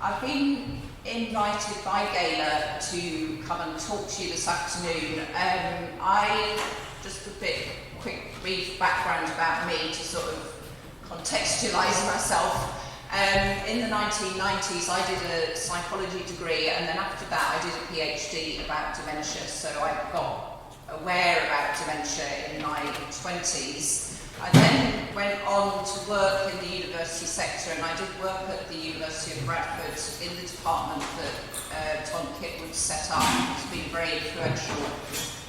I've been invited by Gaynor to come and talk to you this afternoon. Just a quick brief background about me to sort of contextualise myself. In the 1990s I did a psychology degree, and then after that I did a PhD about dementia, so I got aware about dementia in my 20s. I then went on to work in the university sector, and I did work at the University of Bradford in the department that Tom Kitwood set up. It's been very influential,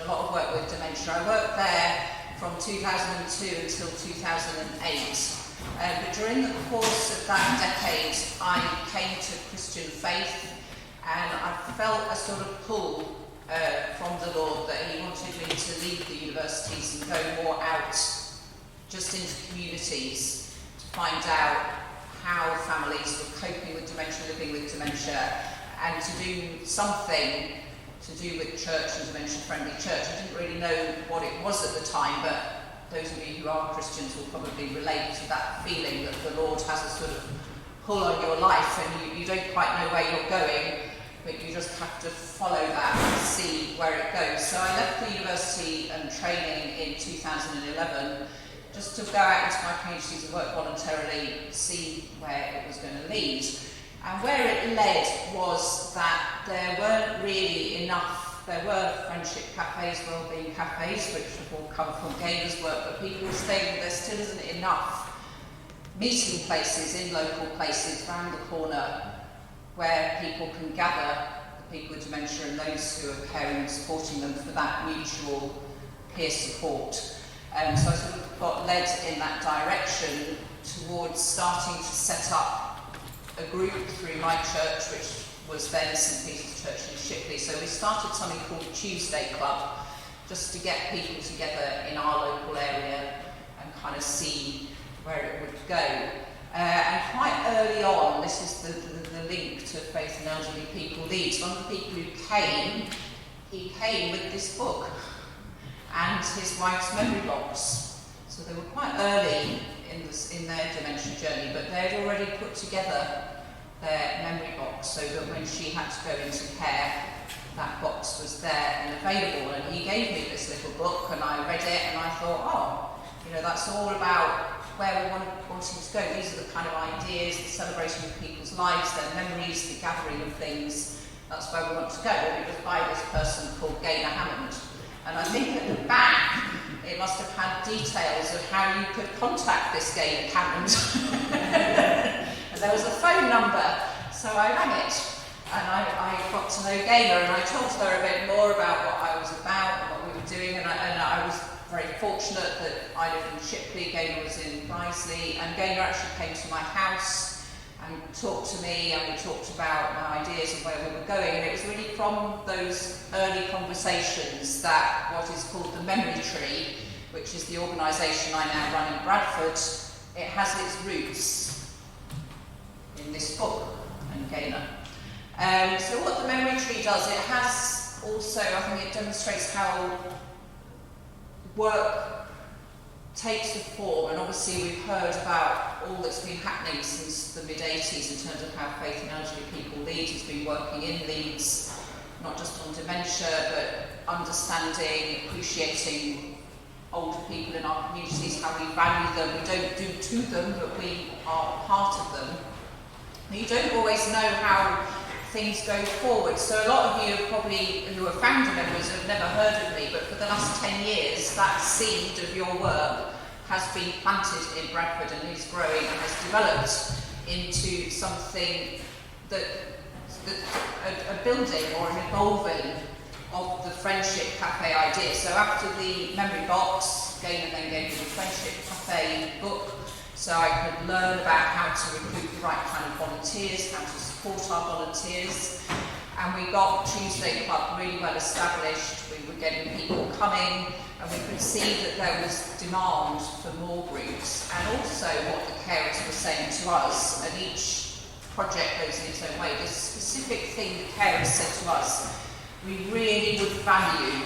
a lot of work with dementia. I worked there from 2002 until 2008. But during the course of that decade, I came to Christian faith, and I felt a sort of pull from the Lord that He wanted me to leave the universities and go more out just into communities to find out how families were coping with dementia, living with dementia, and to do something to do with church and dementia-friendly church. I didn't really know what it was at the time, but those of you who are Christians will probably relate to that feeling that the Lord has a sort of pull on your life, and you don't quite know where you're going, but you just have to follow that and see where it goes. So I left the university and training in 2011 just to go out into my communities and work voluntarily, see where it was going to lead. And where it led was that there weren't really enough. There were friendship cafes, wellbeing cafes, which have all come from Gaynor's work, but people were saying that there still isn't enough meeting places in local places round the corner where people can gather, the people with dementia and those who are caring and supporting them, for that mutual peer support. So I sort of got led in that direction towards starting to set up a group through my church, which was then St Peter's Church in Shipley. So we started something called Tuesday Club, just to get people together in our local area and kind of see where it would go. And quite early on, this is the link to Faith and Elderly People Leads. One of the people who came, he came with this book and his wife's memory box. So they were quite early in their dementia journey, but they had already put together their memory box so that when she had to go into care, that box was there and available. And he gave me this little book, and I read it, and I thought, oh, that's all about where we wanting to go. These are the kind of ideas, the celebration of people's lives, their memories, the gathering of things. That's where we want to go. It was by this person called Gaynor Hammond. And I think at the back, it must have had details of how you could contact this Gaynor Hammond. And there was a phone number, so I rang it. And I got to know Gaynor, and I told her a bit more about what I was about and what we were doing. And I was very fortunate that I live in Shipley, Gaynor was in Risley, and Gaynor actually came to my house and talked to me, and we talked about my ideas and where we were going. And it was really from those early conversations that what is called the Memory Tree, which is the organisation I now run in Bradford, it has its roots in this book and Gaynor. So what the Memory Tree does, it has also, I think it demonstrates how work takes the form, and obviously we've heard about all that's been happening since the mid-80s in terms of how Faith and Elderly People Leads has been working in Leeds, not just on dementia, but understanding, appreciating older people in our communities, how we value them. We don't do to them, but we are part of them. And you don't always know how things go forward. So a lot of you have probably, who are founder members, have never heard of me, but for the last 10 years, that seed of your work has been planted in Bradford and is growing and has developed into something that a building or an evolving of the Friendship Café idea. So after the memory box, Gaynor then gave me the Friendship Café book, so I could learn about how to recruit the right kind of volunteers, how to support our volunteers. And we got Tuesday Club really well established. We were getting people coming, and we could see that there was demand for more groups, and also what the carers were saying to us. And each project goes in its own way. This specific thing the carers said to us, we really would value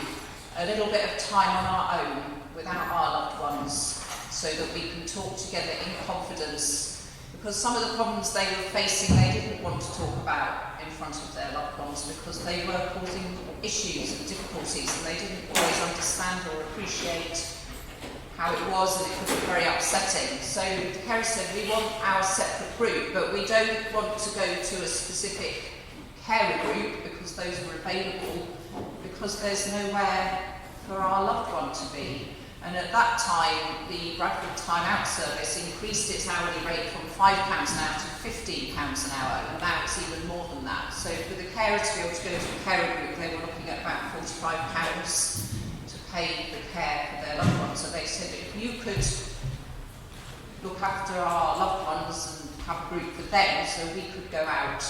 a little bit of time on our own without our loved ones, so that we can talk together in confidence because some of the problems they were facing they didn't want to talk about in front of their loved ones because they were causing issues and difficulties and they didn't always understand or appreciate how it was, and it could be very upsetting. So the carer said, we want our separate group, but we don't want to go to a specific carer group because those are available, because there's nowhere for our loved one to be. And at that time, the Bradford Time Out service increased its hourly rate from £5 an hour to £15 an hour, and now it's even more than that. So for the carer to be able to go to a carer group, they were looking at about £45 to pay the care for their loved ones. So they said, if you could look after our loved ones and have a group for them so we could go out,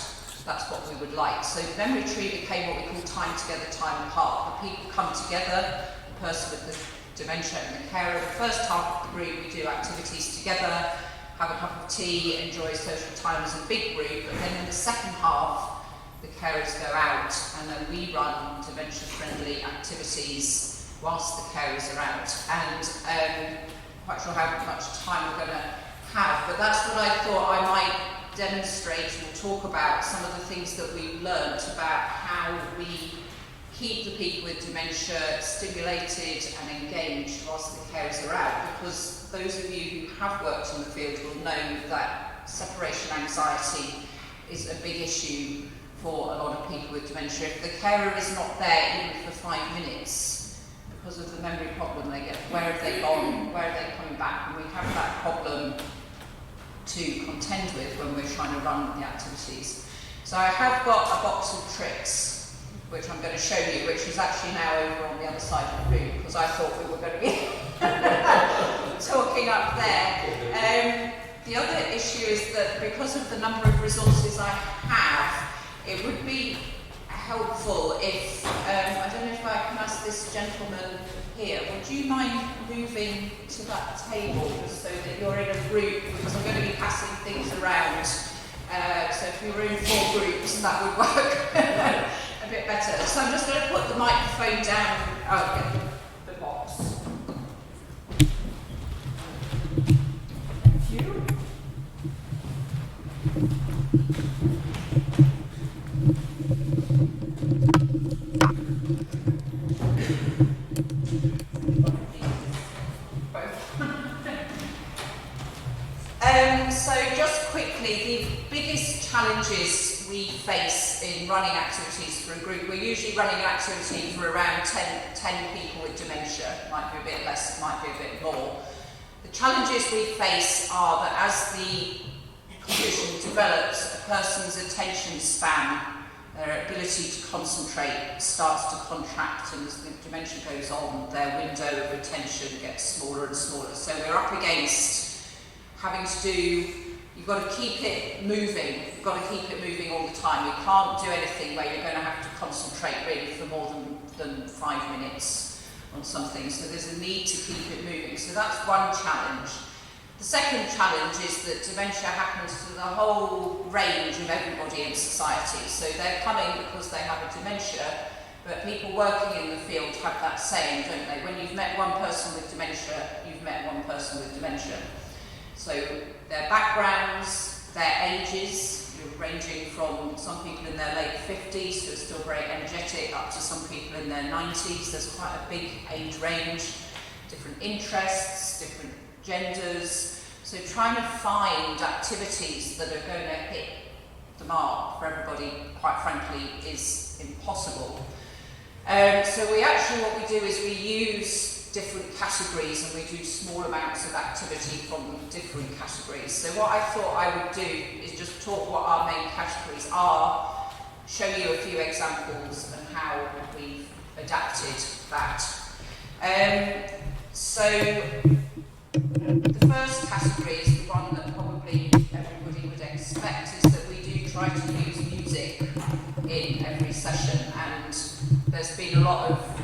that's what we would like. So the memory tree became what we call time together, time apart. The people come together, the person with the dementia and the carer. The first half of the group we do activities together, have a cup of tea, enjoy social time as a big group, and then in the second half the carers go out and then we run dementia-friendly activities whilst the carers are out. And quite sure how much time we're going to have, but that's what I thought I might demonstrate or talk about, some of the things that we've learned about how we keep the people with dementia stimulated and engaged whilst the carers are out, because those of you who have worked in the field will know that separation anxiety is a big issue for a lot of people with dementia. If the carer is not there even for 5 minutes because of the memory problem they get, where have they gone, where are they coming back, and we have that problem to contend with when we're trying to run the activities. So I have got a box of tricks which I'm going to show you, which is actually now over on the other side of the room because I thought we were going to be talking up there. The other issue is that because of the number of resources I have, it would be helpful if, I don't know if I can ask this gentleman here, would you mind moving to that table just so that you're in a group, because I'm going to be passing things around. So if we were in 4 groups, that would work a bit better. So I'm just going to put the microphone down, the box. Thank you. So just quickly, the biggest challenges we face in running activities for a group, we're usually running an activity for around 10 people with dementia, might be a bit less, might be a bit more. The challenges we face are that as the condition develops, a person's attention span, their ability to concentrate starts to contract, and as the dementia goes on, their window of attention gets smaller and smaller. So we're up against having to do, you've got to keep it moving, you've got to keep it moving all the time. You can't do anything where you're going to have to concentrate really for more than 5 minutes on something, so there's a need to keep it moving. So that's one challenge. The second challenge is that dementia happens to the whole range of everybody in society. So they're coming because they have a dementia, but people working in the field have that saying, don't they? When you've met one person with dementia, you've met one person with dementia. So their backgrounds, their ages, ranging from some people in their late 50s who are still very energetic up to some people in their 90s. There's quite a big age range, different interests, different genders. So trying to find activities that are going to hit the mark for everybody, quite frankly, is impossible. So we actually, what we do is we use different categories and we do small amounts of activity from different categories. So what I thought I would do is just talk what our main categories are, show you a few examples and how we've adapted that. So the first category is the one that probably everybody would expect, is that we do try to use music in every session, and there's been a lot of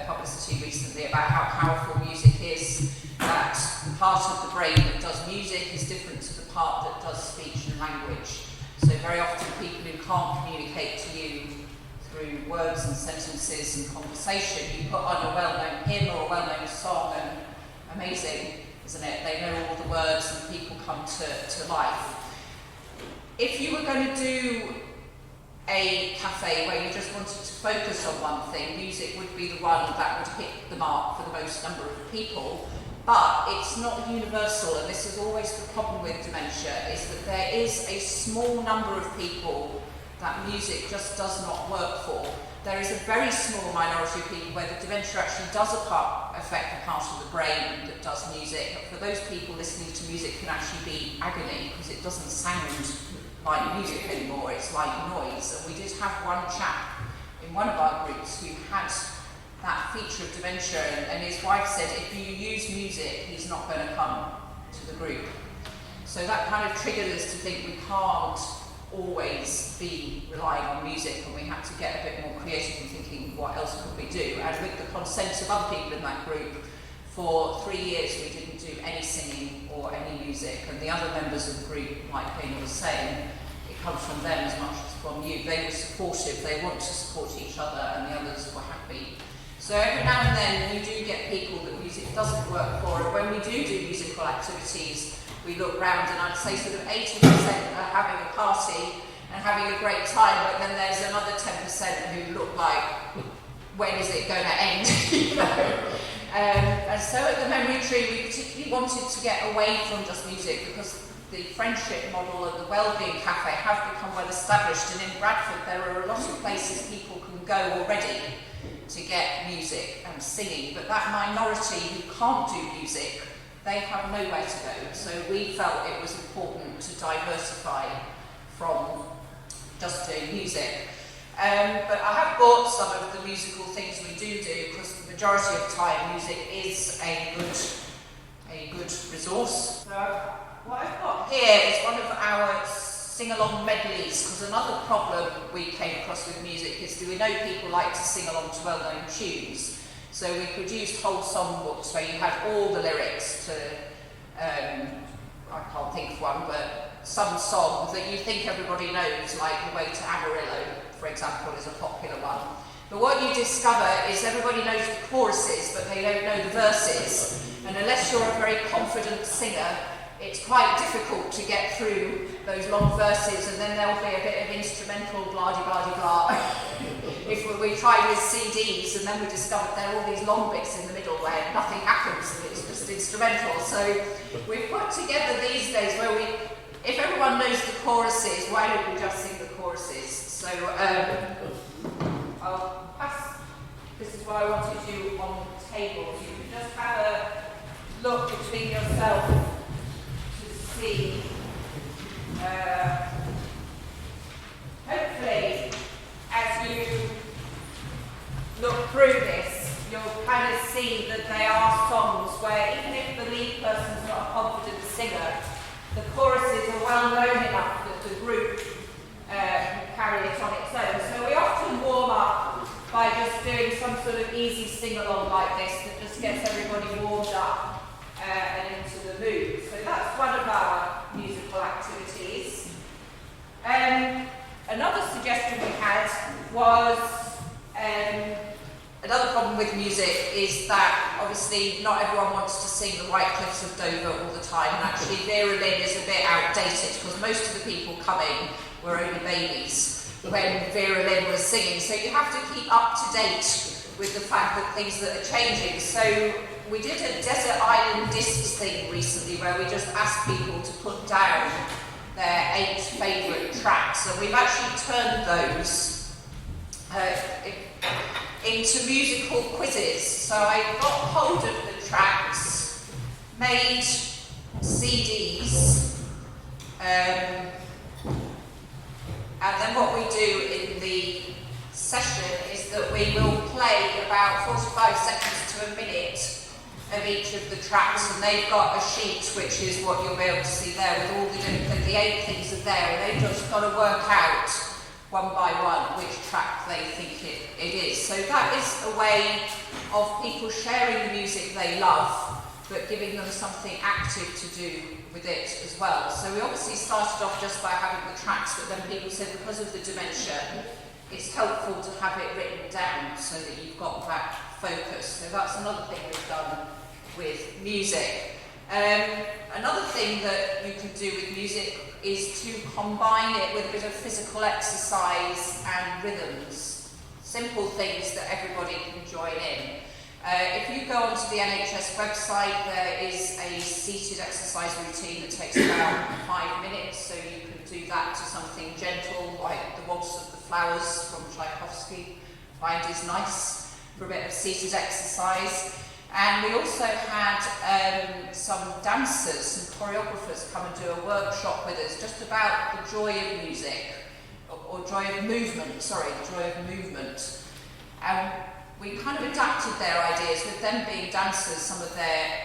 publicity recently about how powerful music is, that the part of the brain that does music is different to the part that does speech and language. So very often people who can't communicate to you through words and sentences and conversation, you put on a well-known hymn or a well-known song and amazing, the isn't it? They know all the words and people come to life. If you were going to do a cafe where you just wanted to focus on one thing, music would be the one that would hit the mark for the most number of people. But it's not universal, and this is always the problem with dementia, is that there is a small number of people that music just does not work for. There is a very small minority of people where the dementia actually does affect the part of the brain that does music. But for those people, listening to music can actually be agony, because it doesn't sound like music anymore, it's like noise. And we did have one chap in one of our groups who had that feature of dementia, and his wife said if you use music, he's not going to come to the group. So that kind of triggered us to think we can't always be relying on music, and we had to get a bit more creative in thinking what else could we do. And with the consent of other people in that group, for 3 years we didn't do any singing or any music, and the other members of the group, like Gaynor was saying, it comes from them as much as from you. They were supportive, they want to support each other, and the others were happy. So every now and then we do get people that music doesn't work for, and when we do musical activities, we look round and I'd say sort of 80% are having a party and having a great time, but then there's another 10% who look like, when is it going to end? You know? And so at the Memory Tree we particularly wanted to get away from just music, because the friendship model and the wellbeing cafe have become well established, and in Bradford there are a lot of places people can go already to get music and singing, but that minority who can't do music, they have nowhere to go. So we felt it was important to diversify from just doing music. But I have brought some of the musical things we do, because the majority of time music is a good resource. So what I've got here is one of our sing-along medleys, because another problem we came across with music is that we know people like to sing along to well-known tunes. So we produced whole songbooks where you had all the lyrics to, I can't think of one, but some song that you think everybody knows, like The Way to Amarillo, for example, is a popular one. But what you discover is everybody knows the choruses, but they don't know the verses. And unless you're a very confident singer, it's quite difficult to get through those long verses, and then there'll be a bit of instrumental blah-de-blah-de-blah. If we tried with CDs, and then we discovered there are all these long bits in the middle where nothing happens and it's just instrumental. So we've put together these days where if everyone knows the choruses, why don't we just sing the choruses? So I'll pass, this is what I wanted you on the table. You can just have a look between yourself see. Hopefully, as you look through this, you'll kind of see that they are songs where even if the lead person's not a confident singer, the choruses are well known enough that the group can carry it on its own. So we often warm up by just doing some sort of easy sing-along like this that just gets everybody warmed up and into the mood. So that's one of our musical activities. Another suggestion we had was, another problem with music is that obviously not everyone wants to sing the White Cliffs of Dover all the time, and actually Vera Lynn is a bit outdated, because most of the people coming were only babies when Vera Lynn was singing. So you have to keep up to date with the fact that things that are changing. So we did a Desert Island Discs thing recently where we just asked people to put down their 8 favourite tracks, and we've actually turned those into musical quizzes. So I got hold of the tracks, made CDs, and then what we do in the session is that we will play about 45 seconds to a minute of each of the tracks, and they've got a sheet which is what you'll be able to see there with all the 8 things are there, and they've just got to work out one by one which track they think it is. So that is a way of people sharing the music they love, but giving them something active to do with it as well. So we obviously started off just by having the tracks, but then people said because of the dementia, it's helpful to have it written down so that you've got that focus. So that's another thing we've done with music. Another thing that you can do with music is to combine it with a bit of physical exercise and rhythms. Simple things that everybody can join in. If you go onto the NHS website, there is a seated exercise routine that takes about 5 minutes, so you can do that to something gentle, like the Waltz of the Flowers from Tchaikovsky. I find is nice for a bit of seated exercise. And we also had some dancers, some choreographers come and do a workshop with us just about the joy of music, or joy of movement, joy of movement. And we kind of adapted their ideas. With them being dancers, some of their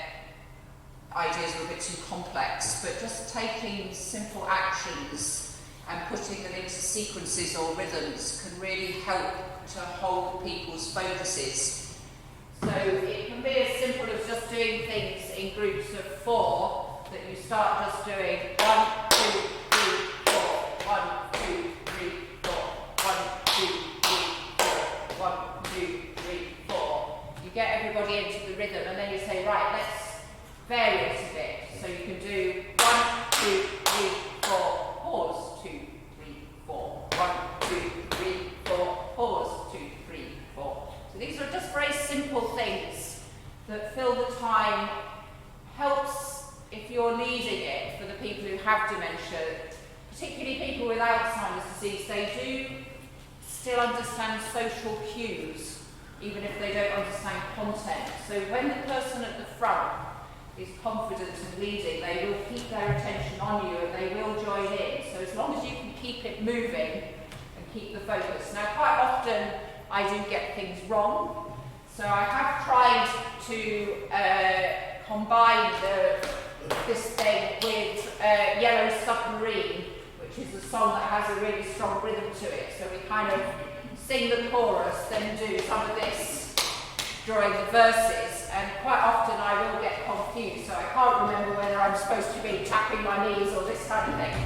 ideas were a bit too complex, but just taking simple actions and putting them into sequences or rhythms can really help to hold people's focuses. So it can be as simple as just doing things in groups of 4, that you start just doing 1, 2, 3, 4, 1, 2, 3, 4, 1, 2, 3, 4, 1, 2, 3, 4. You get everybody into the rhythm, and then you say, right, let's vary it a bit. So you can do 1, 2, 3, 4, pause, 2, 3, 4, 1, 2, 3, 4, pause, 2, 3, 4. So these are just very simple things that fill the time, helps if you're needing it for the people who have dementia, particularly people with Alzheimer's disease. They do still understand social cues, even if they don't understand content. So when the person at the front is confident and leading, they will keep their attention on you and they will join in. So as long as you can keep it moving and keep the focus. Now, quite often I do get things wrong. So I have tried to combine this thing with Yellow Submarine, which is a song that has a really strong rhythm to it. So we kind of sing the chorus, then do some of this during the verses, and quite often I will get confused, so I can't remember whether I'm supposed to be tapping my knees or this kind of thing.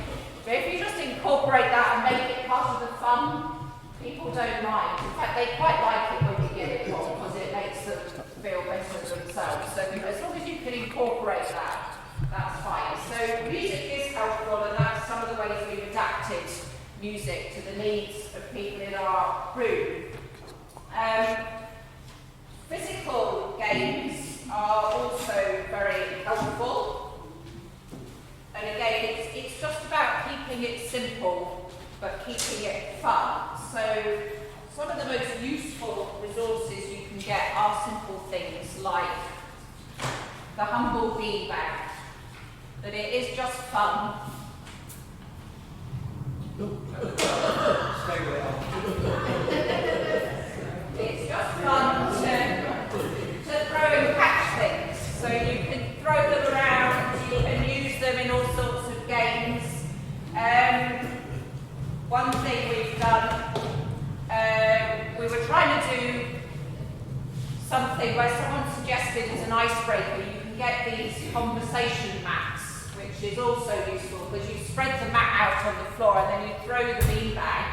But if you just incorporate that and make it part of the fun, people don't mind. In fact, they quite like it when you get it wrong, because it makes them feel better themselves. So as long as you can incorporate that, that's fine. So music is helpful, and that's some of the ways we've adapted music to the needs of people in our room. Physical games are also very helpful. And again, it's just about keeping it simple, but keeping it fun. So some of the most useful resources you can get are simple things like the humble beanbag, that it is just fun. It's just fun to throw and catch things. So you can throw them around, you can use them in all sorts of games. One thing we've done, we were trying to do something where someone suggested as an icebreaker, you can get these conversation mats, which is also useful because you spread the mat out on the floor and then you throw the beanbag.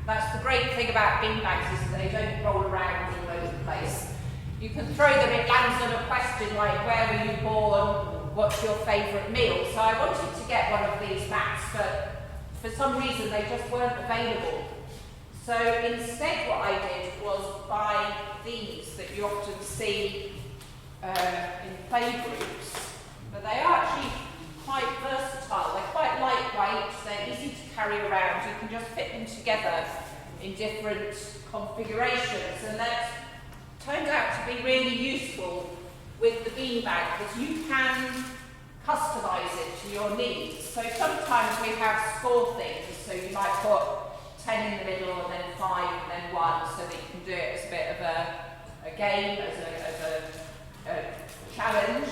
That's the great thing about beanbags, is that they don't roll around all over the place. You can throw them, it lands on a question like, where were you born, what's your favourite meal? So I wanted to get one of these mats, but for some reason they just weren't available. So instead what I did was buy these that you often see in playgroups, but they are actually quite versatile. They're quite lightweight, they're easy to carry around. You can just fit them together in different configurations, and that turned out to be really useful with the beanbag because you can customise it to your needs. So sometimes we have score things, so you might put 10 in the middle and then 5 and then 1, so that you can do it as a bit of a game, as a challenge.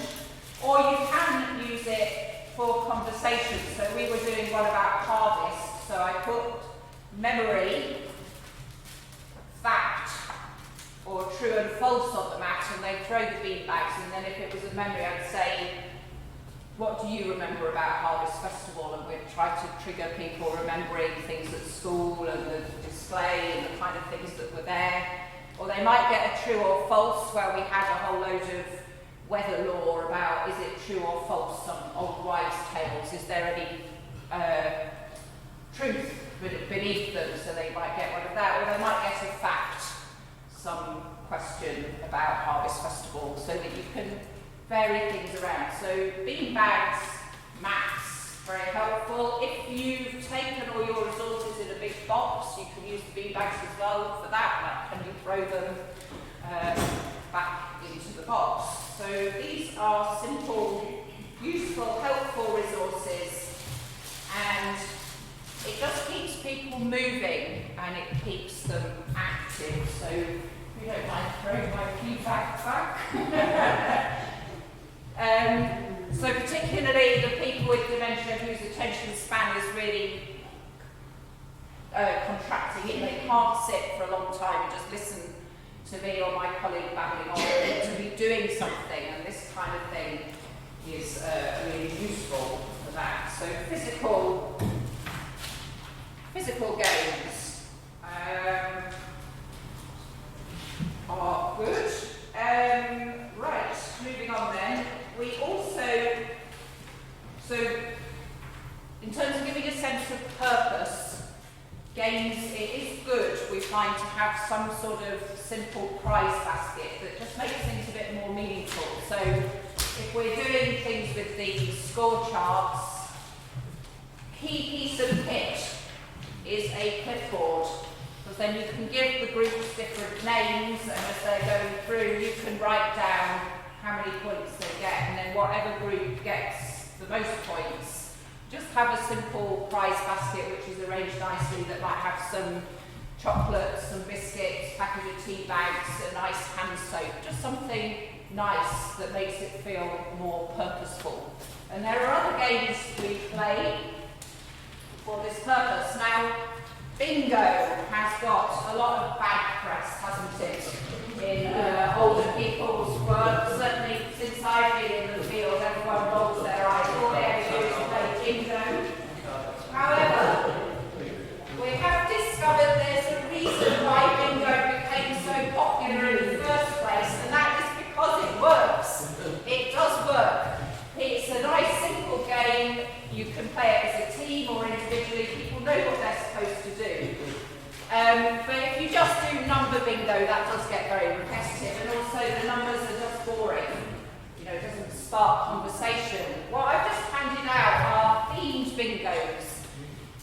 Or you can use it for conversation. So we were doing one about harvest, so I put memory, fact, or true and false on the mat, and they'd throw the beanbags, and then if it was a memory, I'd say, what do you remember about Harvest Festival? And we'd try to trigger people remembering things at school and the display and the kind of things that were there. Or they might get a true or false, where we had a whole load of weather law about is it true or false is there any truth beneath them, so they might get one of that, or they might get a fact, some question about Harvest Festival, so that you can vary things around. So bean bags, maps, very helpful. If you've taken all your resources in a big box, you can use the bean bags as well for that, like can you throw them back into the box. So these are simple, useful, helpful resources, and it just keeps people moving and it keeps them active. So we don't mind throwing my key back. So particularly the people with dementia whose attention span is really contracting, they can't sit for a long time and just listen to me or my colleague babbling on, to be doing something, and this kind of thing is really useful for that. So physical games are good. Right, moving on then. We also, so in terms of giving a sense of purpose, games, it is good, we find, to have some sort of simple prize basket that just makes things a bit more meaningful. So if we're doing things with the score charts, key piece of kit is a clipboard, because then you can give the groups different names, and as they're going through you can write down how many points they get, and then whatever group gets the most points, just have a simple prize basket which is arranged nicely, that might have some chocolates, some biscuits, package of tea bags, a nice hand soap, just something nice that makes it feel more purposeful. And there are other games we play for this purpose. Now, bingo has got a lot of bad press, hasn't it, in older people's work. Certainly since I've been in the field, everyone rolls their eyes. All they ever do is play bingo. However, we have discovered there's a reason why bingo became so popular in the first place, and that is because it works. It does work. It's a nice simple game. You can play it as a team or individually. People know what they're supposed to do. But if you just do number bingo, that does get very repetitive, and also the numbers are just boring. You know, it doesn't spark conversation. What I've just handed out are themed bingos,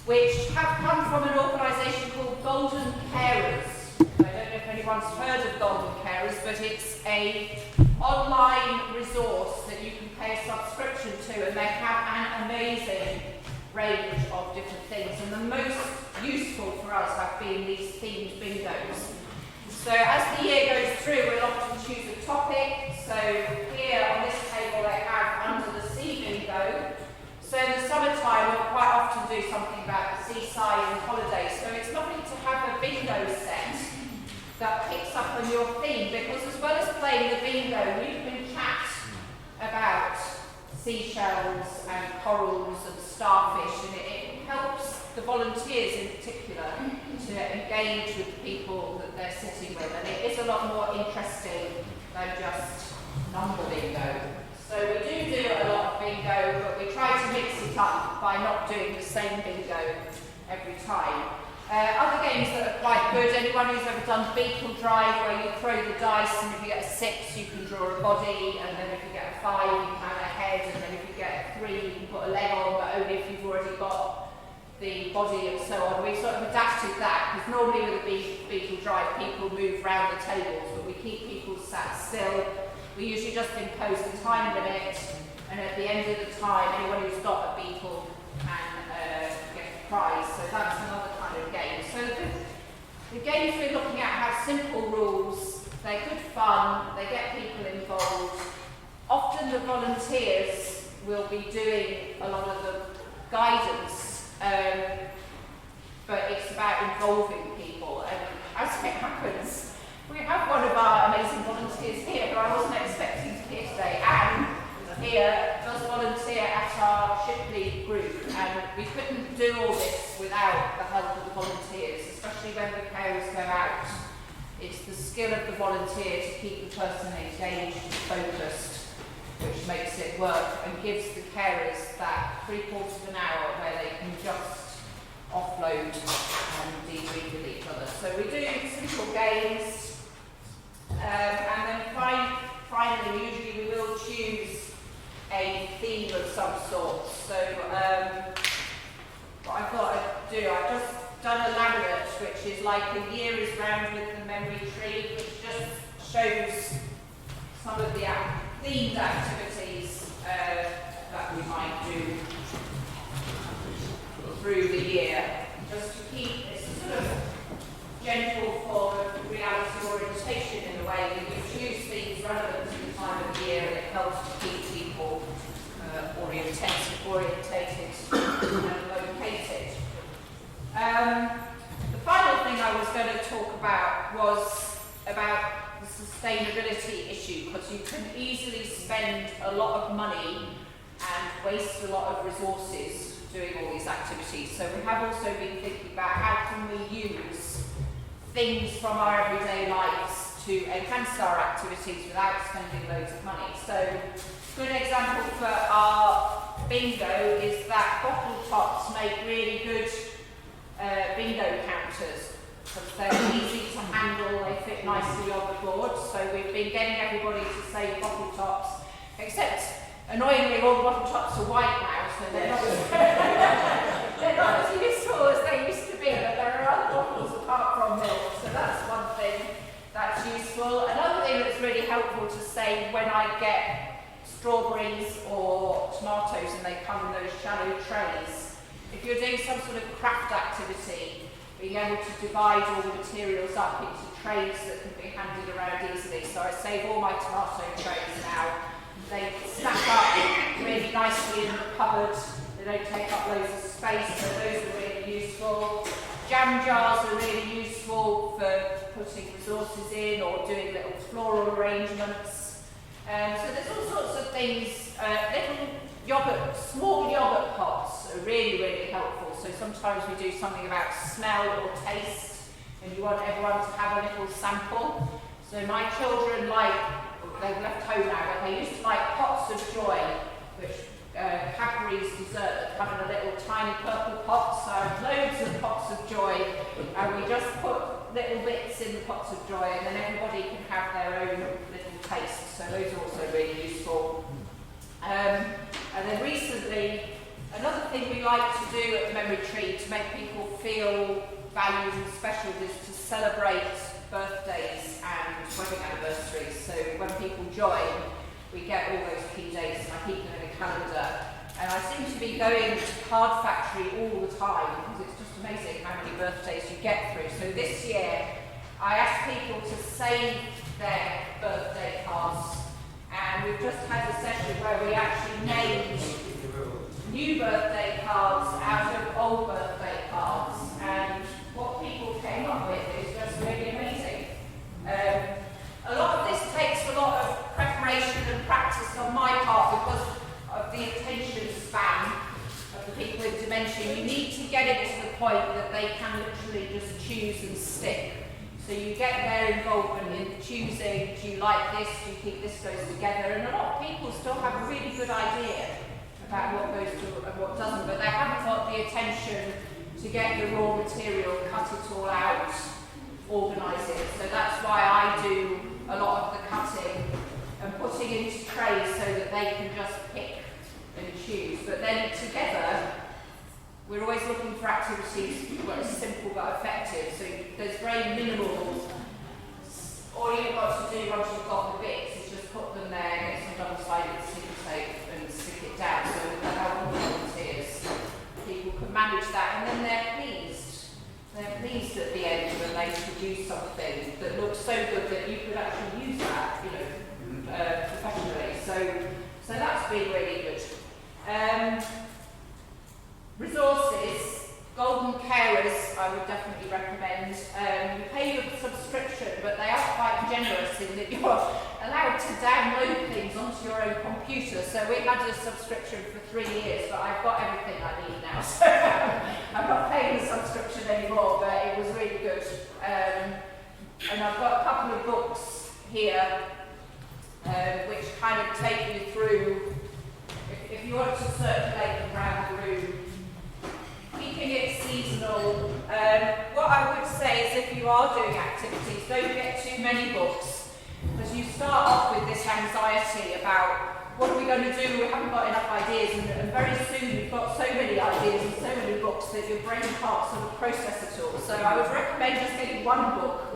which have come from an organisation called Golden Carers. I don't know if anyone's heard of Golden Carers, but it's an online resource that you can pay a subscription to, and they have an amazing range of different things, and the most useful for us have been these themed bingos. So as the year goes through, we'll often choose a topic. So here on this table they have Under the Sea bingo. So in the summertime we'll quite often do something about the seaside and holidays. So it's lovely to have a bingo set that picks up on your theme, because as well as playing the bingo, you can chat about seashells and corals and starfish, and it helps the volunteers in particular to engage with the people that they're sitting with, and it is a lot more interesting than just number bingo. So we do a lot of bingo, but we try to mix it up by not doing the same bingo every time. Other games that are quite good, anyone who's ever done Beetle Drive, where you throw the dice, and if you get a 6 you can draw a body, and then if you get a 5 you can have a head, and then if you get a 3 you can put a leg on, but only if you've already got the body and so on. We've sort of adapted that, because normally with a Beetle Drive people move round the tables, but we keep people sat still. We usually just impose a time limit, and at the end of the time anyone who's got a beetle can get a prize. So that's another kind of game. So the games we're looking at have simple rules, they're good fun, they get people involved. Often the volunteers will be doing a lot of the guidance, but it's about involving people. And as it happens, we have one of our amazing volunteers here who I wasn't expecting to hear today. Anne here does volunteer at our Shipley group, and we couldn't do all this without the help of the volunteers, especially when the carers go out. It's the skill of the volunteer to keep the person engaged and focused which makes it work and gives the carers that 3/4 of an hour where they can just offload and debrief with each other. So we do simple games, and then finally, usually we will choose a theme of some sort. So what I thought I'd do, I've just done a laminate which is like a year is round with the memory tree, which just shows some of the themed activities that we might do through the year, just to keep a sort of gentle form of reality orientation in a way that you choose things relevant to the time of the year, and it helps to keep people orientated and located. The final thing I was going to talk about was about the sustainability issue, because you can easily spend a lot of money and waste a lot of resources doing all these activities. So we have also been thinking about how can we use things from our everyday lives to enhance our activities without spending loads of money. So a good example for our bingo is that bottle tops make really good bingo counters, because they're easy to handle, they fit nicely on the board. So we've been getting everybody to say bottle tops, except annoyingly all the bottle tops are white now, so they're not, they're not as useful as they used to be, but there are other bottles apart from milk, so that's one thing that's useful. Another thing that's really helpful to say when I get strawberries or tomatoes and they come in those shallow trays, if you're doing some sort of craft activity, being able to divide all the materials up into trays that can be handed around easily. So I save all my tomato trays now. They stack up really nicely in the cupboard. They don't take up loads of space, so those are really useful. Jam jars are really useful for putting resources in or doing little floral arrangements. So there's all sorts of things. Little yogurt, small yogurt pots are really, really helpful. So sometimes we do something about smell or taste, and you want everyone to have a little sample. So my children they've left home now, but they used to like pots of joy, which Cadbury's dessert come in a little tiny purple pot. So I have loads of pots of joy, and we just put little bits in the pots of joy, and then everybody can have their own little taste. So those are also really useful. And then recently, another thing we like to do at the Memory Tree to make people feel valued and special is to celebrate birthdays and wedding anniversaries. So when people join, we get all those key dates and I keep them in a calendar. And I seem to be going to Card Factory all the time because it's just amazing how many birthdays you get through. So this year, I asked people to save their birthday cards, and we've just had a session where we actually named new birthday cards out of old birthday cards, and what people came up with is just really amazing. A lot of this takes a lot of preparation and practice on my part because of the attention span of the people with dementia. You need to get it to the point that they can literally just choose and stick. So you get their involvement in choosing, do you like this, do you think this goes together? And a lot of people still have a really good idea about what goes to and what doesn't, but they haven't got the attention to get the raw material, cut it all out, organise it. So that's why I do a lot of the cutting and putting into trays so that they can just pick and choose. But then together, we're always looking for activities that are simple but effective. So there's very minimal. All you've got to do once you've got the bits is just put them there, get some double-sided sticker tape and stick it down. So with the help of volunteers, people can manage that, and then they're pleased. They're pleased at the end when they produce something that looks so good that you could actually use that, professionally. So that's been really good. Resources, Golden Carers, I would definitely recommend. You pay your subscription, but they are quite generous in that you're allowed to download things onto your own computer. So we had a subscription for 3 years, but I've got everything I need now. So I'm not paying the subscription anymore, but it was really good. And I've got a couple of books here. which kind of take you through, if you want to circulate around the room, keeping it seasonal. What I would say is if you are doing activities, don't get too many books, because you start off with this anxiety about what are we going to do, we haven't got enough ideas, and very soon you've got so many ideas and so many books that your brain can't sort of process it all. So I would recommend just getting one book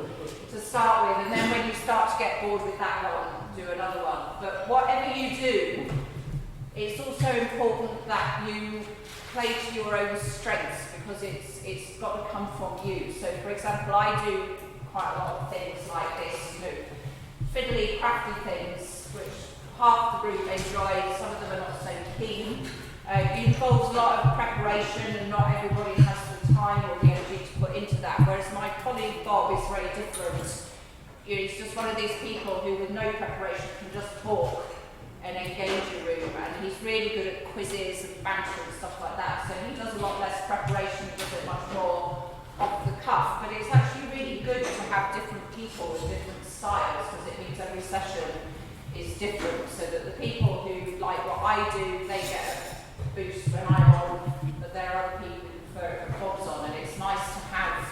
to start with, and then when you start to get bored with that one, do another one. But whatever you do, it's also important that you play to your own strengths, because it's got to come from you. So for example, I do quite a lot of things like this, fiddly, crafty things, which half the group enjoy, some of them are not so keen. It involves a lot of preparation, and not everybody has the time or the energy to put into that, whereas my colleague Bob is very different. He's just one of these people who with no preparation can just talk and engage a room, and he's really good at quizzes and banter and stuff like that, so he does a lot less preparation, does it much more off the cuff. But it's actually really good to have different people with different styles, because it means every session is different, so that the people who like what I do, they get a boost when I'm on, but there are other people who prefer it when Bob's on, and it's nice to have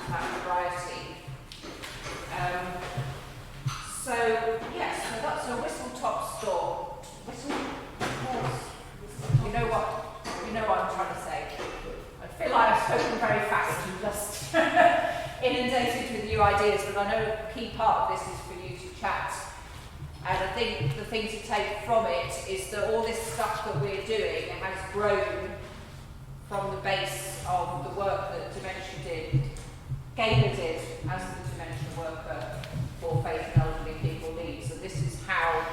that variety. So yes, so that's a whistle top store. You know what I'm trying to say. I feel like I've spoken very fast and just inundated with new ideas, but I know a key part of this is for you to chat. And I think the thing to take from it is that all this stuff that we're doing has grown from the base of the work that Dementia did, Gaynor did as the dementia worker for Faith and Elderly People Leads. So this is how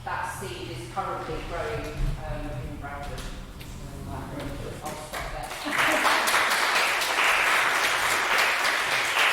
that seed is currently growing in Bradford.